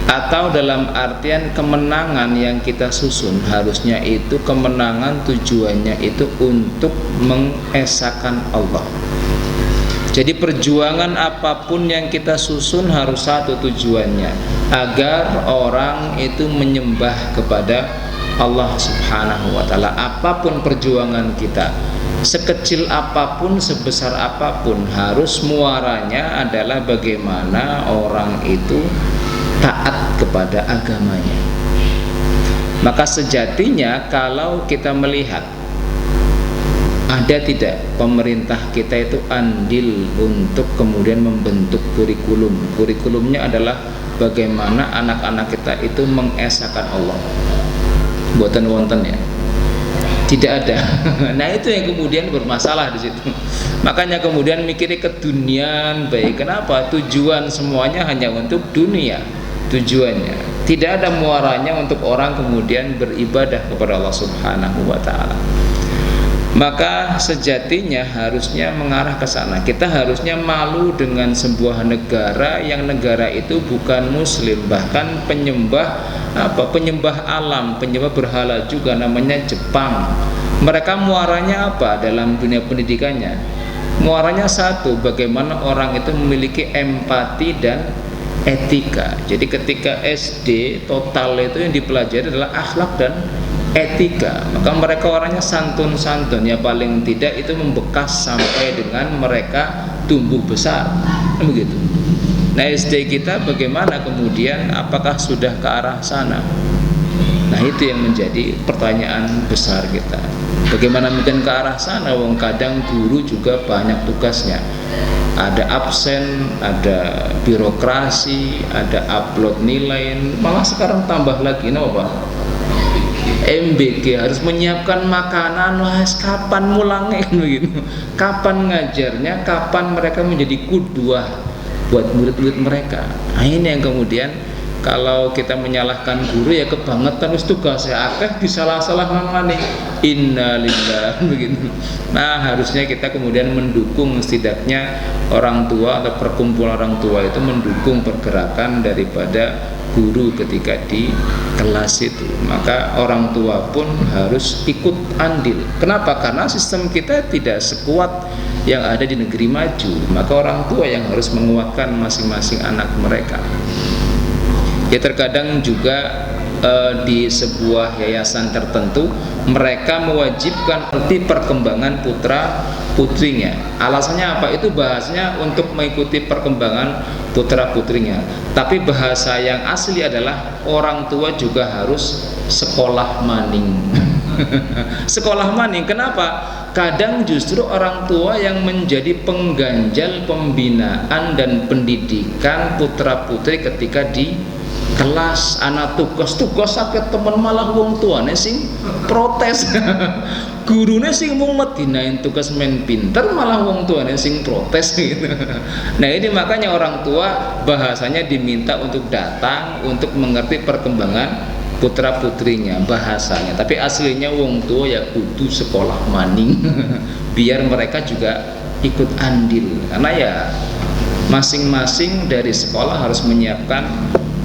A: atau dalam artian kemenangan yang kita susun harusnya itu kemenangan tujuannya itu untuk mengesahkan Allah. Jadi perjuangan apapun yang kita susun harus satu tujuannya, agar orang itu menyembah kepada Allah Subhanahu wa ta'ala. Apapun perjuangan kita, sekecil apapun, sebesar apapun, harus muaranya adalah bagaimana orang itu taat kepada agamanya. Maka sejatinya kalau kita melihat ada tidak pemerintah kita itu andil untuk kemudian membentuk kurikulum. Kurikulumnya adalah bagaimana anak-anak kita itu mengesahkan Allah. Buatan wonten ya, tidak ada. Nah itu yang kemudian bermasalah di situ. Makanya kemudian mikirnya keduniaan baik. Kenapa? Tujuan semuanya hanya untuk dunia. Tujuannya tidak ada muaranya untuk orang kemudian beribadah kepada Allah Subhanahu wa ta'ala. Maka sejatinya harusnya mengarah ke sana. Kita harusnya malu dengan sebuah negara yang negara itu bukan muslim, bahkan penyembah alam, penyembah berhala juga, namanya Jepang. Mereka muaranya apa dalam dunia pendidikannya? Muaranya satu, bagaimana orang itu memiliki empati dan etika. Jadi ketika SD total itu yang dipelajari adalah akhlak dan etika. Maka mereka orangnya santun-santun, ya paling tidak itu membekas sampai dengan mereka tumbuh besar, begitu. Nah SD kita bagaimana kemudian, apakah sudah ke arah sana? Nah itu yang menjadi pertanyaan besar kita. Bagaimana mungkin ke arah sana? Wong kadang guru juga banyak tugasnya. Ada absen, ada birokrasi, ada upload nilai, malah sekarang tambah lagi, apa? MBG harus menyiapkan makanan. Wah, kapan mulangnya begitu? Kapan ngajarnya? Kapan mereka menjadi kudwah buat murid-murid mereka? Nah ini yang kemudian kalau kita menyalahkan guru ya kebangetan, wis tugasnya akeh disalah-salah namanya. Innalillahi begitu. Nah harusnya kita kemudian mendukung, setidaknya orang tua atau perkumpulan orang tua itu mendukung pergerakan daripada guru ketika di kelas itu. Maka orang tua pun harus ikut andil. Kenapa? Karena sistem kita tidak sekuat yang ada di negeri maju. Maka orang tua yang harus menguatkan masing-masing anak mereka. Ya terkadang juga di sebuah yayasan tertentu mereka mewajibkan arti perkembangan putra putrinya. Alasannya apa? Itu bahasanya untuk mengikuti perkembangan putra putrinya. Tapi bahasa yang asli adalah orang tua juga harus sekolah maning. Sekolah maning. Kenapa? Kadang justru orang tua yang menjadi pengganjal pembinaan dan pendidikan putra putri ketika di kelas. Anak tugas sakit temen, malah wong tuane sing protes. Gurune sing mung medinain tugas men pinter, malah wong tuane sing protes gitu. Nah ini makanya orang tua bahasanya diminta untuk datang untuk mengerti perkembangan putra putrinya bahasanya, tapi aslinya wong tua ya kudu sekolah maning. Biar mereka juga ikut andil, karena ya masing-masing dari sekolah harus menyiapkan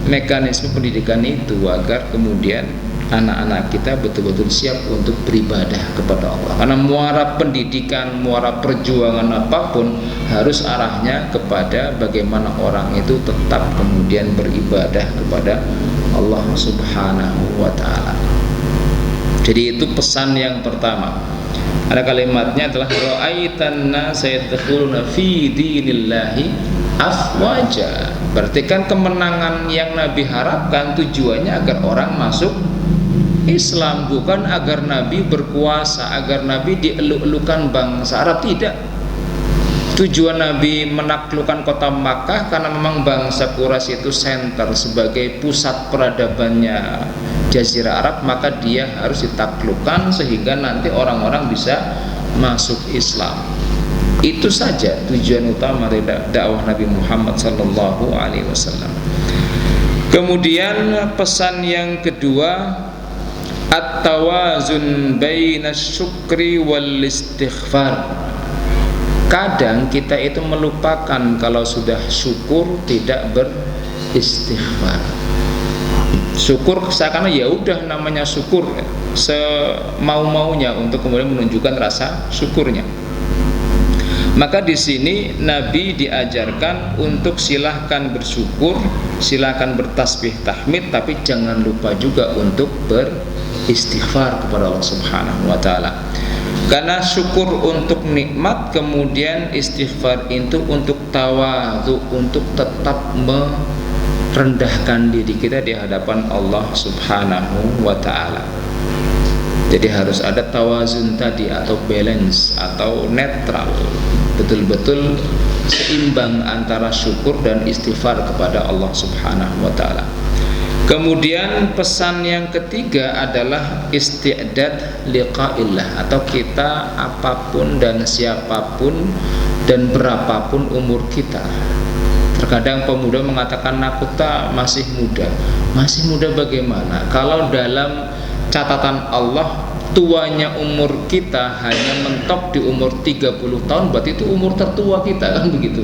A: mekanisme pendidikan itu agar kemudian anak-anak kita betul-betul siap untuk beribadah kepada Allah. Karena muara pendidikan, muara perjuangan apapun harus arahnya kepada bagaimana orang itu tetap kemudian beribadah kepada Allah Subhanahu wa ta'ala. Jadi itu pesan yang pertama. Ada kalimatnya adalah ra'aitan nasa yadkhuluna fi dinillahi afwaja. Berarti kan kemenangan yang Nabi harapkan tujuannya agar orang masuk Islam, bukan agar Nabi berkuasa, agar Nabi dieluk-elukan bangsa Arab. Tidak. Tujuan Nabi menaklukkan kota Makkah karena memang bangsa Quraisy itu center sebagai pusat peradabannya Jazirah Arab, maka dia harus ditaklukkan sehingga nanti orang-orang bisa masuk Islam. Itu saja tujuan utama dari dakwah Nabi Muhammad SAW. Kemudian pesan yang kedua, at-tawazun baina syukri wal istighfar. Kadang kita itu melupakan kalau sudah syukur tidak beristighfar. Syukur seakan ya udah namanya syukur, semau-maunya untuk kemudian menunjukkan rasa syukurnya. Maka di sini Nabi diajarkan untuk silahkan bersyukur, silahkan bertasbih tahmid, tapi jangan lupa juga untuk beristighfar kepada Allah Subhanahu wa ta'ala. Karena syukur untuk nikmat, kemudian istighfar itu untuk tawadhu, untuk tetap merendahkan diri kita di hadapan Allah Subhanahu wa ta'ala. Jadi harus ada tawazun tadi, atau balance, atau netral, betul-betul seimbang antara syukur dan istighfar kepada Allah Subhanahu wa ta'ala. Kemudian pesan yang ketiga adalah isti'dad liqa'illah, atau kita apapun dan siapapun dan berapapun umur kita. Terkadang pemuda mengatakan aku tak masih muda. Masih muda bagaimana? Kalau dalam catatan Allah tuanya umur kita hanya mentok di umur 30 tahun, berarti itu umur tertua kita, kan begitu.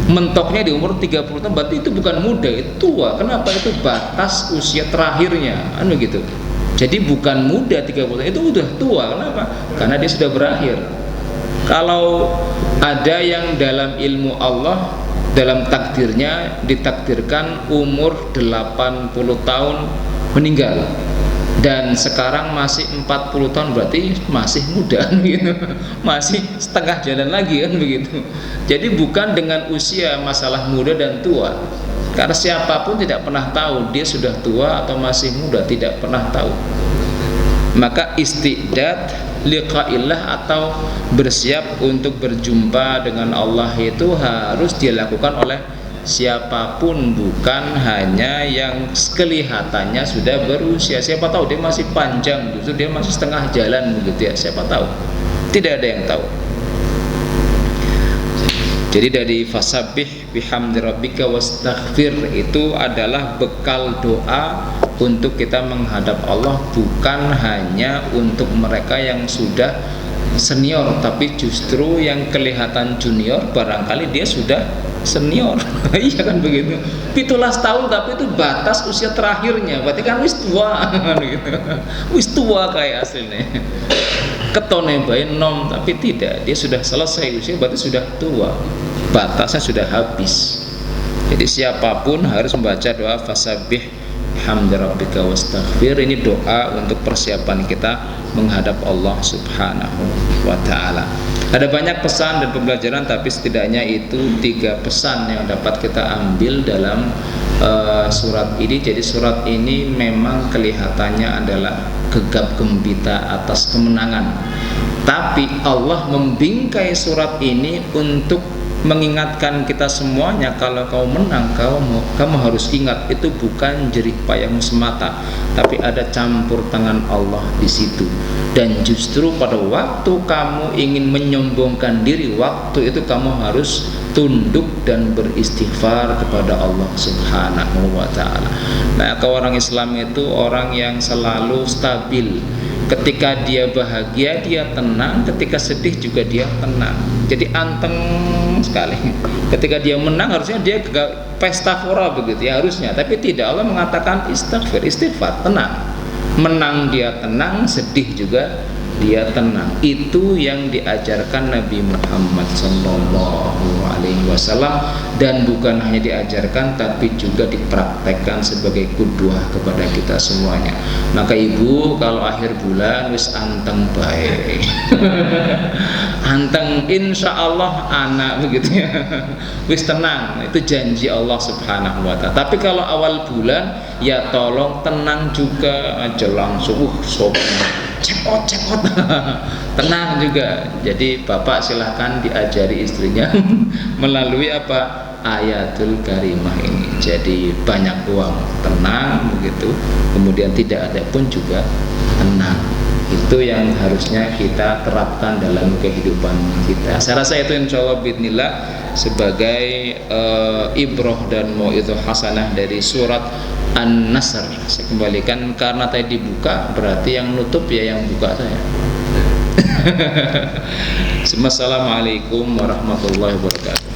A: Mentoknya di umur 30 tahun berarti itu bukan muda, itu tua. Kenapa? Itu batas usia terakhirnya, kan begitu. Jadi bukan muda 30 tahun, itu udah tua. Kenapa? Karena dia sudah berakhir. Kalau ada yang dalam ilmu Allah, dalam takdirnya ditakdirkan umur 80 tahun meninggal, dan sekarang masih 40 tahun, berarti masih muda gitu. Masih setengah jalan lagi, kan begitu. Jadi bukan dengan usia masalah muda dan tua, karena siapapun tidak pernah tahu dia sudah tua atau masih muda, tidak pernah tahu. Maka isti'dad liqa'illah, atau bersiap untuk berjumpa dengan Allah, itu harus dilakukan oleh siapapun, bukan hanya yang kelihatannya sudah berusia. Siapa tahu dia masih panjang, justru dia masih setengah jalan begitu ya, siapa tahu. Tidak ada yang tahu. Jadi dari fasabbih bihamdi rabbika wastaghfir itu adalah bekal doa untuk kita menghadap Allah, bukan hanya untuk mereka yang sudah senior, tapi justru yang kelihatan junior barangkali dia sudah senior. Iya kan begitu. 17 tahun tapi itu batas usia terakhirnya, berarti kan wis tua gitu. Wis tua kayak aslinya. Ketone bae nom, tapi tidak, dia sudah selesai usia, berarti sudah tua. Batasnya sudah habis. Jadi siapapun harus membaca doa fasabbih bihamdi rabbika wastaghfir. Ini doa untuk persiapan kita menghadap Allah Subhanahu wa ta'ala. Ada banyak pesan dan pembelajaran, tapi setidaknya itu 3 pesan yang dapat kita ambil dalam surat ini. Jadi surat ini memang kelihatannya adalah gegap gempita atas kemenangan, tapi Allah membingkai surat ini untuk mengingatkan kita semuanya, kalau kau menang, kamu harus ingat itu bukan jerih payahmu semata, tapi ada campur tangan Allah di situ. Dan justru pada waktu kamu ingin menyombongkan diri, waktu itu kamu harus tunduk dan beristighfar kepada Allah Subhanahu wa ta'ala. Nah, orang Islam itu orang yang selalu stabil. Ketika dia bahagia dia tenang, ketika sedih juga dia tenang. Jadi anteng sekali. Ketika dia menang harusnya dia pesta fora begitu ya harusnya, tapi tidak. Allah mengatakan istighfar, tenang. menang dia tenang, sedih juga dia tenang. Itu yang diajarkan Nabi Muhammad SAW, dan bukan hanya diajarkan tapi juga dipraktekkan sebagai qudwah kepada kita semuanya. Maka ibu kalau akhir bulan wis anteng baik anteng insya Allah anak begitu ya wis tenang, itu janji Allah Subhanahu wa ta'ala. Tapi kalau awal bulan ya tolong tenang juga aja, langsung cekot tenang juga. Jadi bapak silahkan diajari istrinya melalui apa, ayatul karimah ini. Jadi banyak uang tenang begitu, kemudian tidak ada pun juga tenang. Itu yang harusnya kita terapkan dalam kehidupan kita. Saya rasa itu insya Allah bismillah sebagai ibroh dan mau'izah hasanah dari surat An-Nasr. Saya kembalikan karena tadi dibuka, berarti yang nutup ya yang buka saya. Assalamualaikum warahmatullahi wabarakatuh.